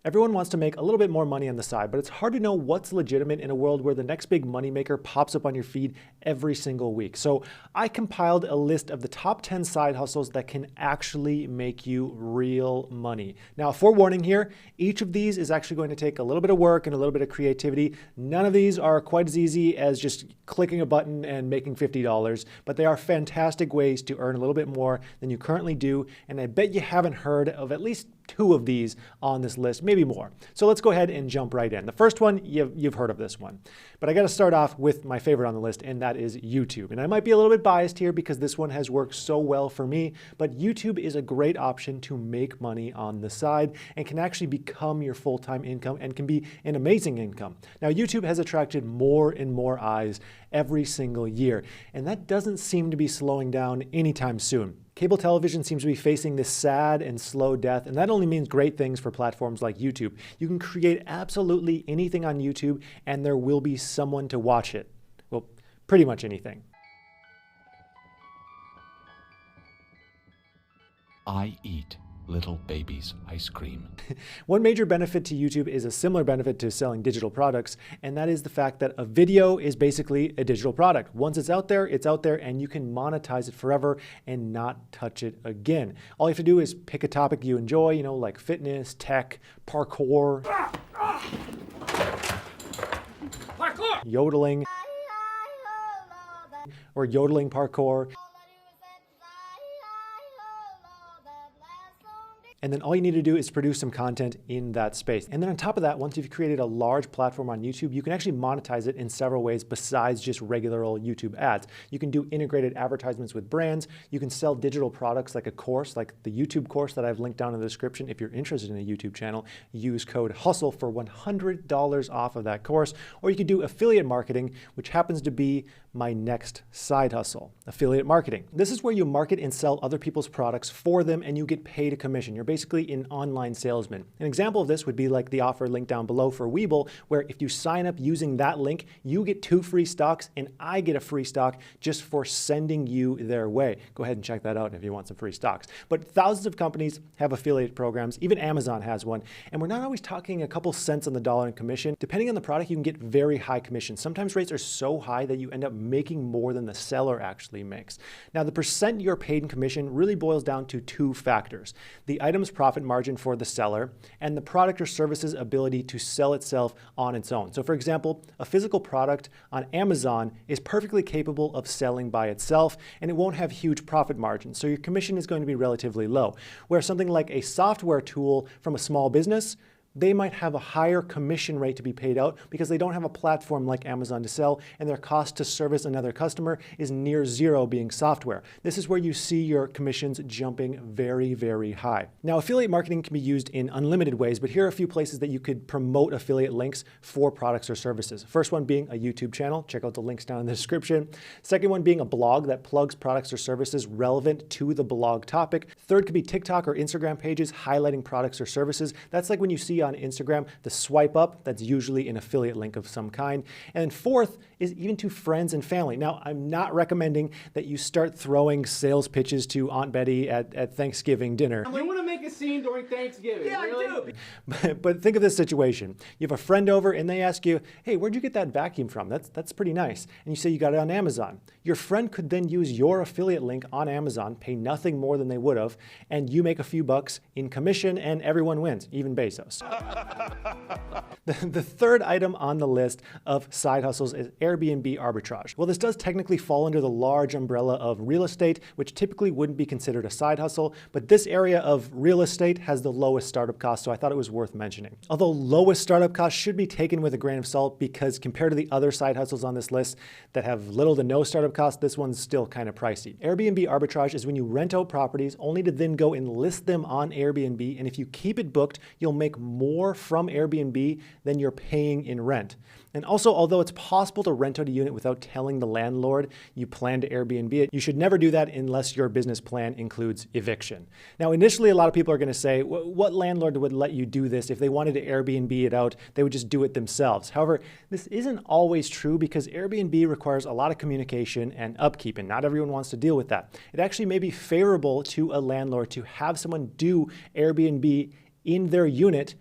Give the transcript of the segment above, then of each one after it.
Everyone wants to make a little bit more money on the side, but it's hard to know what's legitimate in a world where the next big moneymaker pops up on your feed every single week. So I compiled a list of the top 10 side hustles that can actually make you real money. Now, forewarning here, each of these is actually going to take a little bit of work and a little bit of creativity. None of these are quite as easy as just clicking a button and making $50, but they are fantastic ways to earn a little bit more than you currently do. And I bet you haven't heard of at least 2 of these on this list, maybe more. So let's go ahead and jump right in. The first one, you've heard of this one, but I got to start off with my favorite on the list, and that is YouTube. And I might be a little bit biased here because this one has worked so well for me, but YouTube is a great option to make money on the side and can actually become your full-time income and can be an amazing income. Now, YouTube has attracted more and more eyes every single year, and that doesn't seem to be slowing down anytime soon. Cable television seems to be facing this sad and slow death, and that only means great things for platforms like YouTube. You can create absolutely anything on YouTube, and there will be someone to watch it. Well, pretty much anything. I eat little babies' ice cream. One major benefit to YouTube is a similar benefit to selling digital products, and that is the fact that a video is basically a digital product. Once it's out there, and you can monetize it forever and not touch it again. All you have to do is pick a topic you enjoy, like fitness, tech, parkour, yodeling, or yodeling parkour. And then all you need to do is produce some content in that space. And then on top of that, once you've created a large platform on YouTube, you can actually monetize it in several ways besides just regular old YouTube ads. You can do integrated advertisements with brands. You can sell digital products like a course, like the YouTube course that I've linked down in the description. If you're interested in a YouTube channel, use code HUSTLE for $100 off of that course. Or you could do affiliate marketing, which happens to be my next side hustle, affiliate marketing. This is where you market and sell other people's products for them and you get paid a commission. You're basically an online salesman. An example of this would be like the offer linked down below for Webull, where if you sign up using that link, you get 2 free stocks and I get a free stock just for sending you their way. Go ahead and check that out if you want some free stocks. But thousands of companies have affiliate programs. Even Amazon has one. And we're not always talking a couple cents on the dollar in commission. Depending on the product, you can get very high commissions. Sometimes rates are so high that you end up making more than the seller actually makes. Now, the percent you're paid in commission really boils down to 2 factors: the item's profit margin for the seller and the product or service's ability to sell itself on its own. So for example, a physical product on Amazon is perfectly capable of selling by itself and it won't have huge profit margins. So your commission is going to be relatively low. Where something like a software tool from a small business, they might have a higher commission rate to be paid out because they don't have a platform like Amazon to sell, and their cost to service another customer is near zero being software. This is where you see your commissions jumping very, very high. Now, affiliate marketing can be used in unlimited ways, but here are a few places that you could promote affiliate links for products or services. First one being a YouTube channel. Check out the links down in the description. Second one being a blog that plugs products or services relevant to the blog topic. Third could be TikTok or Instagram pages highlighting products or services. That's like when you see on Instagram the swipe up, that's usually an affiliate link of some kind. And then fourth is even to friends and family. Now, I'm not recommending that you start throwing sales pitches to Aunt Betty at Thanksgiving dinner. You want to make a scene during Thanksgiving? Yeah, really? I do. But think of this situation. You have a friend over and they ask you, hey, where'd you get that vacuum from? That's pretty nice. And you say you got it on Amazon. Your friend could then use your affiliate link on Amazon, pay nothing more than they would have, and you make a few bucks in commission and everyone wins, even Bezos. The third item on the list of side hustles is Airbnb arbitrage. Well, this does technically fall under the large umbrella of real estate, which typically wouldn't be considered a side hustle, but this area of real estate has the lowest startup cost, so I thought it was worth mentioning. Although lowest startup cost should be taken with a grain of salt because compared to the other side hustles on this list that have little to no startup cost, this one's still kind of pricey. Airbnb arbitrage is when you rent out properties only to then go and list them on Airbnb, and if you keep it booked, you'll make more from Airbnb than you're paying in rent. And also, although it's possible to rent out a unit without telling the landlord you plan to Airbnb it, you should never do that unless your business plan includes eviction. Now, initially, a lot of people are going to say, what landlord would let you do this? If they wanted to Airbnb it out, they would just do it themselves. However, this isn't always true because Airbnb requires a lot of communication and upkeep, and not everyone wants to deal with that. It actually may be favorable to a landlord to have someone do Airbnb in their unit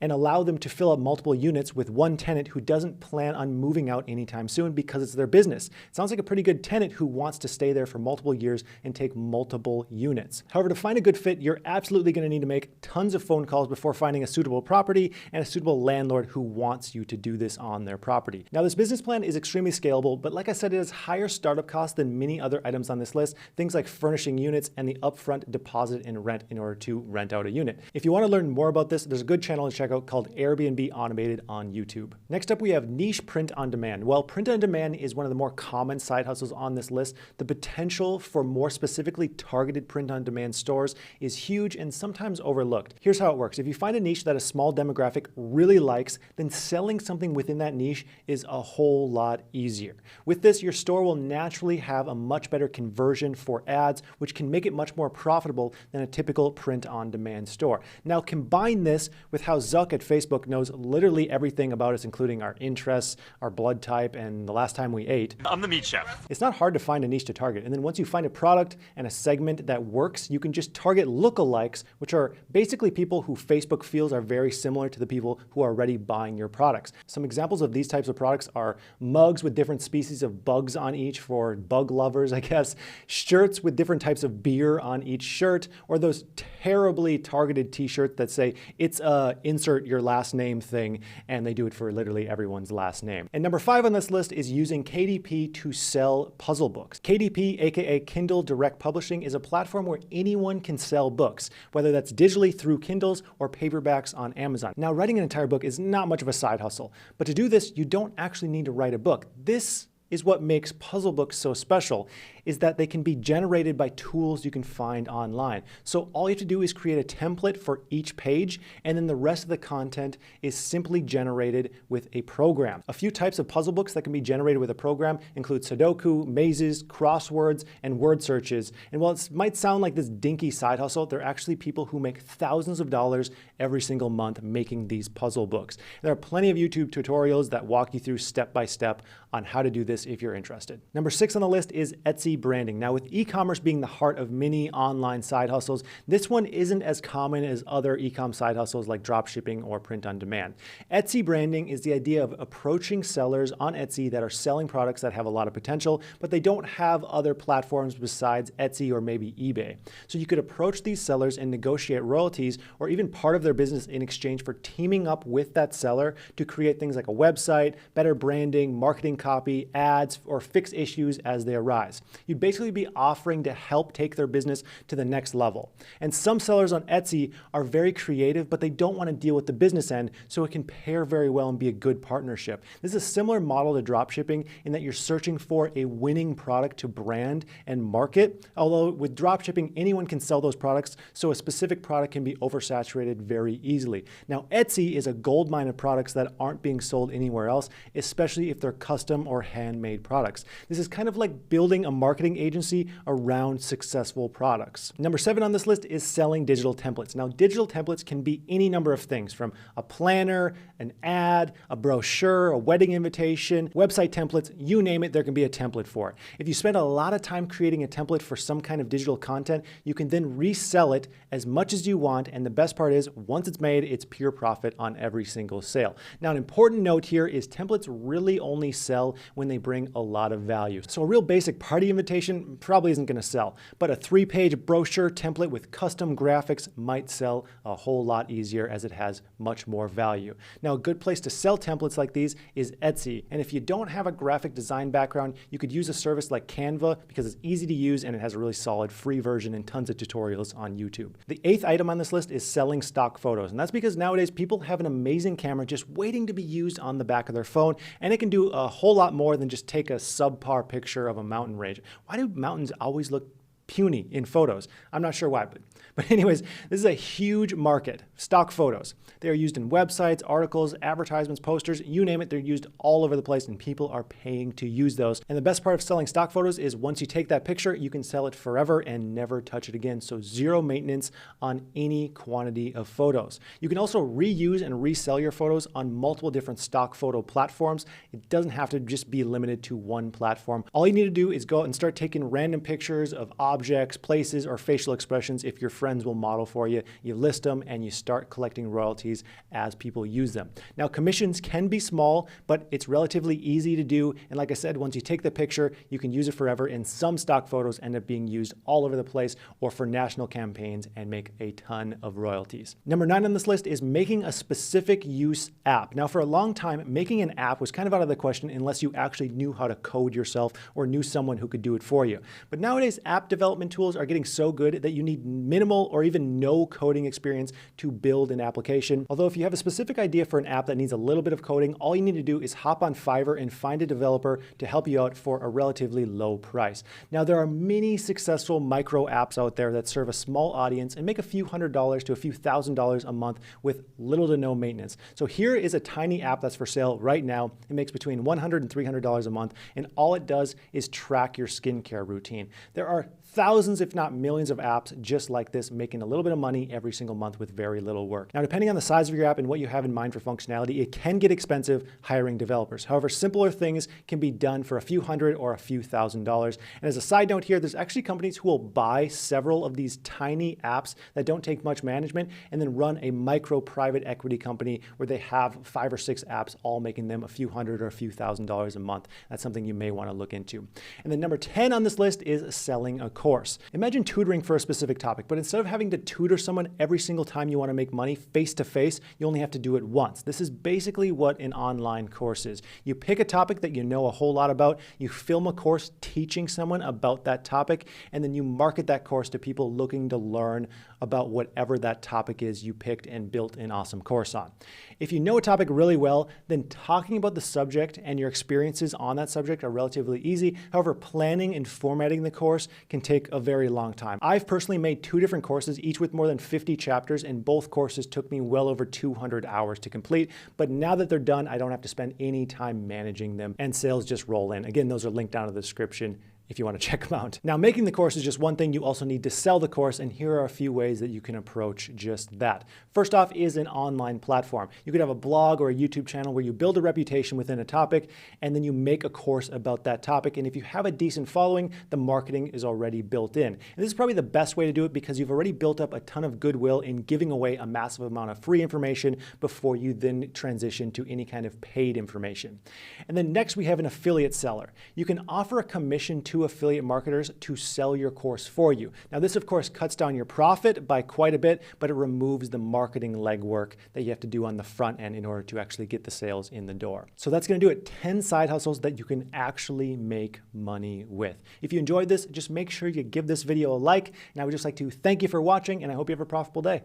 and allow them to fill up multiple units with one tenant who doesn't plan on moving out anytime soon because it's their business. It sounds like a pretty good tenant who wants to stay there for multiple years and take multiple units. However, to find a good fit, you're absolutely going to need to make tons of phone calls before finding a suitable property and a suitable landlord who wants you to do this on their property. Now, this business plan is extremely scalable, but like I said, it has higher startup costs than many other items on this list, things like furnishing units and the upfront deposit and rent in order to rent out a unit. If you want to learn more about this, there's a good channel to check out called Airbnb Automated on YouTube. Next up, we have niche print on demand. Well, print on demand is one of the more common side hustles on this list. The potential for more specifically targeted print on demand stores is huge and sometimes overlooked. Here's how it works. If you find a niche that a small demographic really likes, then selling something within that niche is a whole lot easier. With this, your store will naturally have a much better conversion for ads, which can make it much more profitable than a typical print on demand store. Now, combine this with how Zuck at Facebook knows literally everything about us, including our interests, our blood type, and the last time we ate. I'm the meat chef. It's not hard to find a niche to target. And then once you find a product and a segment that works, you can just target lookalikes, which are basically people who Facebook feels are very similar to the people who are already buying your products. Some examples of these types of products are mugs with different species of bugs on each for bug lovers, I guess, shirts with different types of beer on each shirt, or those terribly targeted t-shirts that say it's a insert your last name thing, and they do it for literally everyone's last name. And number 5 on this list is using KDP to sell puzzle books. KDP, aka Kindle Direct Publishing, is a platform where anyone can sell books, whether that's digitally through Kindles or paperbacks on Amazon. Now, writing an entire book is not much of a side hustle, but to do this, you don't actually need to write a book. This is what makes puzzle books so special, is that they can be generated by tools you can find online. So all you have to do is create a template for each page, and then the rest of the content is simply generated with a program. A few types of puzzle books that can be generated with a program include Sudoku, mazes, crosswords, and word searches. And while it might sound like this dinky side hustle, there are actually people who make thousands of dollars every single month making these puzzle books. There are plenty of YouTube tutorials that walk you through step by step on how to do this if you're interested. Number 6 on the list is Etsy branding. Now, with e-commerce being the heart of many online side hustles, this one isn't as common as other e-com side hustles like dropshipping or print on demand. Etsy branding is the idea of approaching sellers on Etsy that are selling products that have a lot of potential, but they don't have other platforms besides Etsy or maybe eBay. So you could approach these sellers and negotiate royalties or even part of their business in exchange for teaming up with that seller to create things like a website, better branding, marketing copy, ads, or fix issues as they arise. You'd basically be offering to help take their business to the next level. And some sellers on Etsy are very creative, but they don't want to deal with the business end, so it can pair very well and be a good partnership. This is a similar model to dropshipping in that you're searching for a winning product to brand and market, although with dropshipping, anyone can sell those products, so a specific product can be oversaturated very easily. Now, Etsy is a goldmine of products that aren't being sold anywhere else, especially if they're custom or handmade products. This is kind of like building a marketing agency around successful products. Number 7 on this list is selling digital templates. Now, digital templates can be any number of things, from a planner, an ad, a brochure, a wedding invitation, website templates, you name it, there can be a template for it. If you spend a lot of time creating a template for some kind of digital content, you can then resell it as much as you want, and the best part is, once it's made, it's pure profit on every single sale. Now, an important note here is templates really only sell when they bring a lot of value. So a real basic party invitation probably isn't going to sell, but a 3-page brochure template with custom graphics might sell a whole lot easier as it has much more value. Now, a good place to sell templates like these is Etsy. And if you don't have a graphic design background, you could use a service like Canva because it's easy to use and it has a really solid free version and tons of tutorials on YouTube. The 8th item on this list is selling stock photos. And that's because nowadays people have an amazing camera just waiting to be used on the back of their phone, and it can do a whole lot more than just take a subpar picture of a mountain range. Why do mountains always look puny in photos? I'm not sure why, but anyways, this is a huge market, stock photos. They are used in websites, articles, advertisements, posters, you name it, they're used all over the place and people are paying to use those. And the best part of selling stock photos is once you take that picture, you can sell it forever and never touch it again. So zero maintenance on any quantity of photos. You can also reuse and resell your photos on multiple different stock photo platforms. It doesn't have to just be limited to one platform. All you need to do is go out and start taking random pictures of objects objects, places, or facial expressions if your friends will model for you. You list them and you start collecting royalties as people use them. Now, commissions can be small, but it's relatively easy to do. And like I said, once you take the picture, you can use it forever. And some stock photos end up being used all over the place or for national campaigns and make a ton of royalties. Number 9 on this list is making a specific use app. Now, for a long time, making an app was kind of out of the question unless you actually knew how to code yourself or knew someone who could do it for you. But nowadays, app development tools are getting so good that you need minimal or even no coding experience to build an application. Although if you have a specific idea for an app that needs a little bit of coding, all you need to do is hop on Fiverr and find a developer to help you out for a relatively low price. Now, there are many successful micro apps out there that serve a small audience and make a few $100s to a few $1,000s a month with little to no maintenance. So here is a tiny app that's for sale right now. It makes between $100 and $300 a month, and all it does is track your skincare routine. There are thousands, if not millions, of apps just like this, making a little bit of money every single month with very little work. Now, depending on the size of your app and what you have in mind for functionality, it can get expensive hiring developers. However, simpler things can be done for a few $100 or a few $1,000s. And as a side note here, there's actually companies who will buy several of these tiny apps that don't take much management and then run a micro private equity company where they have 5 or 6 apps, all making them a few $100 or a few $1,000s a month. That's something you may want to look into. And then number 10 on this list is selling a course. Imagine tutoring for a specific topic, but instead of having to tutor someone every single time you want to make money face to face, you only have to do it once. This is basically what an online course is. You pick a topic that you know a whole lot about, you film a course teaching someone about that topic, and then you market that course to people looking to learn about whatever that topic is you picked and built an awesome course on. If you know a topic really well, then talking about the subject and your experiences on that subject are relatively easy. However, planning and formatting the course can take a very long time. I've personally made 2 different courses, each with more than 50 chapters, and both courses took me well over 200 hours to complete. But now that they're done, I don't have to spend any time managing them, and sales just roll in. Again, those are linked down in the description if you want to check them out. Now, making the course is just one thing. You also need to sell the course, and here are a few ways that you can approach just that. First off is an online platform. You could have a blog or a YouTube channel where you build a reputation within a topic, and then you make a course about that topic. And if you have a decent following, the marketing is already built in. And this is probably the best way to do it because you've already built up a ton of goodwill in giving away a massive amount of free information before you then transition to any kind of paid information. And then next we have an affiliate seller. You can offer a commission to affiliate marketers to sell your course for you. Now, this of course cuts down your profit by quite a bit, but it removes the marketing legwork that you have to do on the front end in order to actually get the sales in the door. So that's going to do it. 10 side hustles that you can actually make money with. If you enjoyed this, just make sure you give this video a like, and I would just like to thank you for watching, and I hope you have a profitable day.